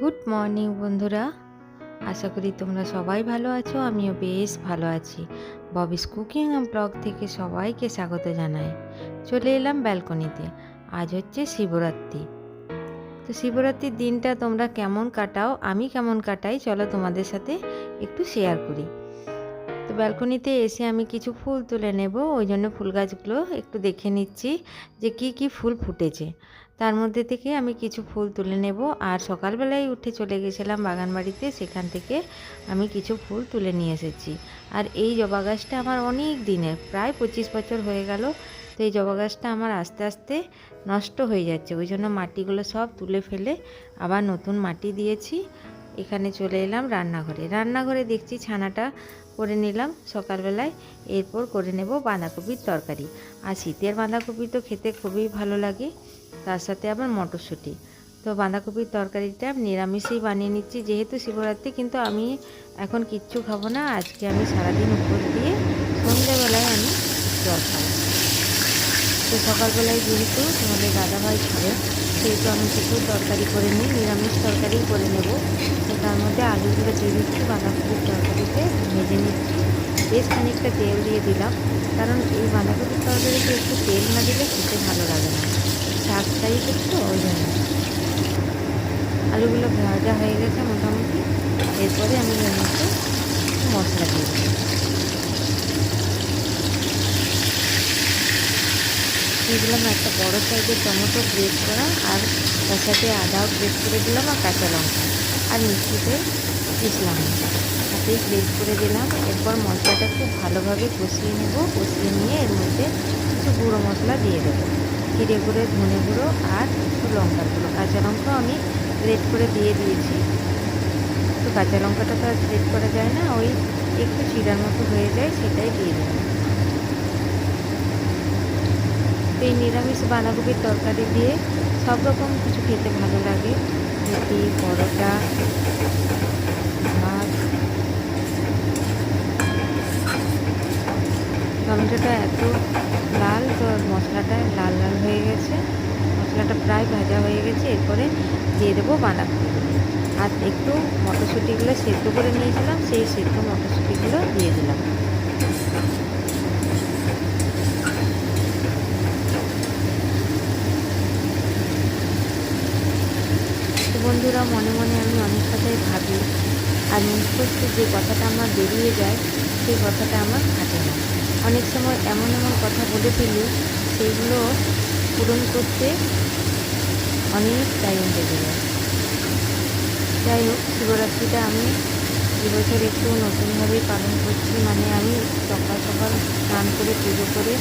Good morning বন্ধুরা, আশা করি তোমরা সবাই ভালো আছো। আমিও বেশ ভালো আছি। ববিস কুকিং অ্যান্ড ব্লগ থেকে সবাইকে স্বাগত জানাই। চলে এলাম ব্যালকনিতে। আজ হচ্ছে শিবরাত্রি। তো শিবরাত্রির দিনটা তোমরা কেমন কাটাও, আমি কেমন কাটাই, চলো তোমাদের সাথে একটু শেয়ার করি। তো ব্যালকনিতে এসে আমি কিছু ফুল তুলে নেব, ওই জন্য ফুল গাছগুলো একটু দেখে নিচ্ছি যে কি কি ফুল ফুটেছে। তার মধ্যে থেকে আমি কিছু ফুল তুলে নেব। আর সকালবেলায় উঠে চলে গেছিলাম বাগান বাড়িতে, সেখান থেকে আমি কিছু ফুল তুলে নিয়ে এসেছি। আর এই জবা গাছটা আমার অনেক দিনের, প্রায় 25 বছর হয়ে গেল। তো এই জবা গাছটা আমার আস্তে আস্তে নষ্ট হয়ে যাচ্ছে, ওই জন্য মাটিগুলো সব তুলে ফেলে আবার নতুন মাটি দিয়েছি। এখানে চলে এলাম রান্নাঘরে দেখছি ছানাটা করে নিলাম সকালবেলায়। এরপর করে নেব বাঁধাকপির তরকারি। আর শীতের বাঁধাকপি তো খেতে খুবই ভালো লাগে, তার সাথে আবার মটরশুঁটি। তো বাঁধাকপির তরকারিটা নিরামিষেই বানিয়ে নিচ্ছি, যেহেতু শিবরাত্রি। কিন্তু আমি এখন কিচ্ছু খাবো না, আজকে আমি সারাদিন উপোস দিয়ে সন্ধ্যেবেলায় আমি জল খাবো। তো সকালবেলায় যেহেতু তোমাদের দাদাভাই খাবে, সেহেতু আমি কিছু তরকারি করে নিই, নিরামিষ তরকারি করে নেব। তো তার মধ্যে আলুগুলো দিয়ে দিচ্ছি, বাঁধাকপির তরকারিতে ভেজে নিচ্ছি। বেশ খানিকটা তেল দিয়ে দিলাম, কারণ এই বাঁধাকপির তরকারিতে একটু তেল না দিলে খেতে ভালো লাগে না, শাক টাইপের তো, ওই জন্য। আলুগুলো ভাজা হয়ে গেছে মোটামুটি। এরপরে আমি এর মধ্যে মশলা দিয়ে দিই। দিয়ে দিলাম একটা বড় সাইজের টমেটো গ্রেট করা, আর তার সাথে আদাও গ্রেট করে দিলাম, আর কাঁচা লঙ্কা আর মিষ্টিতে পিসলাম, হাতেই গ্রেট করে দিলাম। এরপর মশলাটা খুব ভালোভাবে কষিয়ে নেব। কষিয়ে নিয়ে এর মধ্যে কিছু গুঁড়ো মশলা দিয়ে দেবো, জিরে গুঁড়ো, ধনে গুঁড়ো আর একটু লঙ্কার গুঁড়ো। কাঁচা লঙ্কা আমি গ্রেট করে দিয়ে দিয়েছি। তো কাঁচা লঙ্কাটা তো আর গ্রেট করা যায় না, ওই একটু চিড়ার মতো হয়ে যায়, সেটাই দিয়ে দিলাম। এই নিরামিষ বাঁধাকপির তরকারি দিয়ে সব রকম কিছু খেতে ভালো লাগে, রুটি, পরোটা, ভাত। টমেটোটা এত লাল, তো মশলাটা লাল লাল হয়ে গেছে, মশলাটা প্রায় ভাজা হয়ে গেছে। এরপরে দিয়ে দেবো বাঁধাকপিগুলো, আর একটু মটরশুঁটিগুলো সেদ্ধ করে নিয়েছিলাম, সেই সেদ্ধ মটরশুঁটিগুলো দিয়ে দিলাম। বন্ধুরা, মনে মনে আমি অনেক কথাই ভাবি, আর মুখস্থ যে কথাটা আমার বেরিয়ে যায়, সেই কথাটা আমার থাকে না। অনেক সময় এমন এমন কথা বলে ফেলি, সেইগুলো পূরণ করতে অনেক টাইম লেগে যায়। যাই হোক, শিবরাত্রিটা আমি এবছর একটু নতুনভাবেই পালন করছি। মানে আমি সকাল সকাল স্নান করে পুজো করে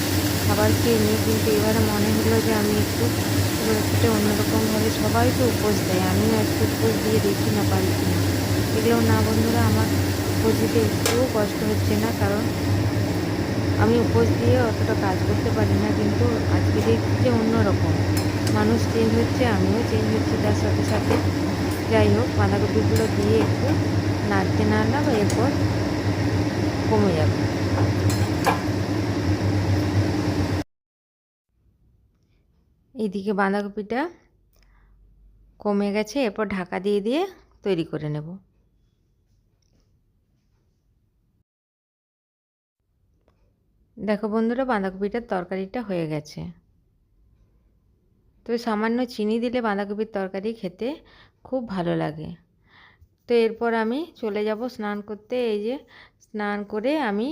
খাবার খেয়ে নিই, কিন্তু এবারে মনে হলো যে আমি একটু শিবরাত্রিটা অন্যরকমভাবে, সবাই তো উপোস দেয়, আমিও একটু উপোস দিয়ে দেখি না পারি কিনা। এগুলো না বন্ধুরা, আমার উপোস দিতে একটুও কষ্ট হচ্ছে না, কারণ আমি উপোস দিয়ে অতটা কাজ করতে পারি না। কিন্তু আজকে দেখছি যে অন্যরকম, মানুষ চেঞ্জ হচ্ছে, আমিও চেঞ্জ হচ্ছি তার সাথে সাথে। যাই হোক, বাঁধাকপিগুলো দিয়ে একটু নাড়তে নাড়লাম, এরপর কমে যাবে। এইদিকে বাঁধাকপিটা কমে গেছে, এরপর ঢাকা দিয়ে দিয়ে তৈরি করে নেব। দেখো বন্ধুরা, বাঁধাকপিটার তরকারিটা হয়ে গেছে। তবে সামান্য চিনি দিলে বাঁধাকপির তরকারি খেতে খুব ভালো লাগে। তো এরপর আমি চলে যাব স্নান করতে। এই যে স্নান করে আমি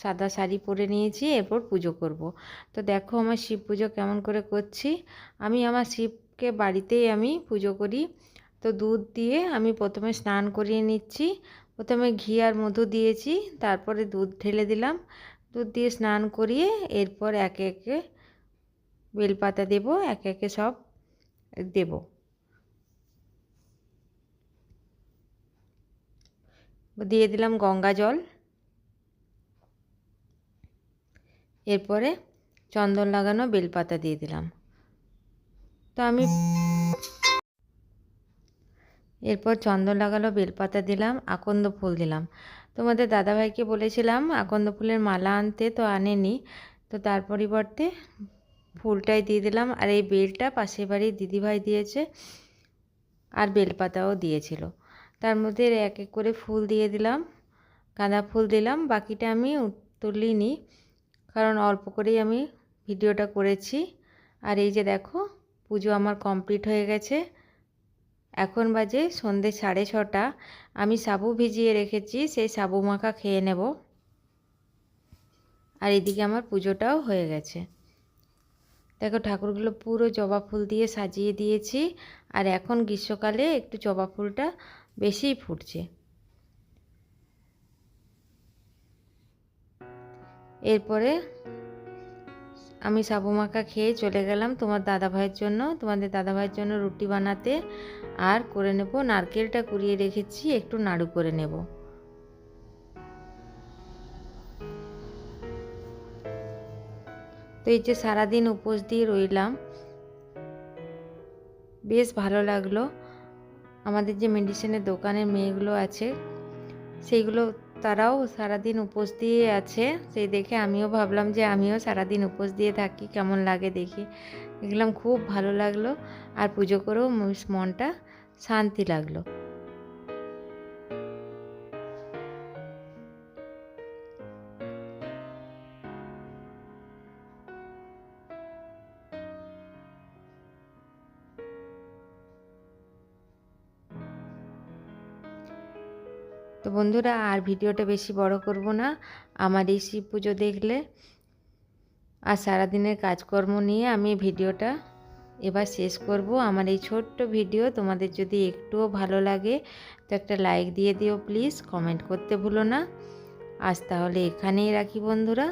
সাদা শাড়ি পরে নিয়েছি, এরপর পুজো করব। তো দেখো আমার শিব পুজো কেমন করে করছি। আমি আমার শিবকে বাড়িতেই আমি পুজো করি। তো দুধ দিয়ে আমি প্রথমে স্নান করিয়ে নিচ্ছি। প্রথমে ঘি আর মধু দিয়েছি, তারপরে দুধ ঢেলে দিলাম। দুধ দিয়ে স্নান করিয়ে এরপর একে একে বেলপাতা দেব, একে একে সব দেব। দিয়ে দিলাম গঙ্গা জল, এরপরে চন্দন লাগানো বেলপাতা দিয়ে দিলাম। তো আমি এরপর চন্দন লাগানো বেলপাতা দিলাম, আকন্দ ফুল দিলাম। তোমাদের দাদাভাইকে বলেছিলাম আকন্দ ফুলের মালা আনতে, তো আনেনি। তো তার পরিবর্তে ফুলটাই দিয়ে দিলাম। আর এই বেলটা পাশের বাড়ির দিদিভাই দিয়েছে, আর বেলপাতাও দিয়েছিল। তার মধ্যে এক এক করে ফুল দিয়ে দিলাম, গাঁদা ফুল দিলাম। বাকিটা আমি তুলিনি, কারণ অল্প করেই আমি ভিডিওটা করেছি। আর এই যে দেখো, পুজো আমার কমপ্লিট হয়ে গেছে। এখন বাজে সন্ধ্যে 6:30। আমি সাবু ভিজিয়ে রেখেছি, সেই সাবু মাখা খেয়ে নেব। আর এদিকে আমার পুজোটাও হয়ে গেছে। দেখো, ঠাকুরগুলো পুরো জবা ফুল দিয়ে সাজিয়ে দিয়েছি। আর এখন গ্রীষ্মকালে একটু জবা ফুলটা বেশিই ফুটছে। এরপরে আমি সাবু মাখা খেয়ে চলে গেলাম তোমাদের দাদাভাইয়ের জন্য রুটি বানাতে। আর করে নেব, নারকেলটা কুড়িয়ে রেখেছি, একটু নাড়ু করে নেব। তো এই যে সারাদিন উপোস দিয়ে রইলাম, বেশ ভালো লাগলো। আমাদের যে মেডিসিনের দোকানের মেয়েগুলো আছে, সেইগুলো তারাও সারাদিন উপোস দিয়ে আছে। সেই দেখে আমিও ভাবলাম যে আমিও সারাদিন উপোস দিয়ে থাকি, কেমন লাগে দেখি। দেখলাম খুব ভালো লাগলো। আর পুজো করেও মনটা শান্তি লাগলো। তো বন্ধুরা, আর ভিডিওটা বেশি বড় করব না। আমার এই শিব পুজো দেখলে আর সারাদিনের কাজকর্ম নিয়ে আমি ভিডিওটা এবার শেষ করব। আমার এই ছোট্ট ভিডিও তোমাদের যদি একটুও ভালো লাগে তো একটা লাইক দিয়ে দিও প্লিজ, কমেন্ট করতে ভুলো না। আজ তাহলে এখানেই রাখি বন্ধুরা।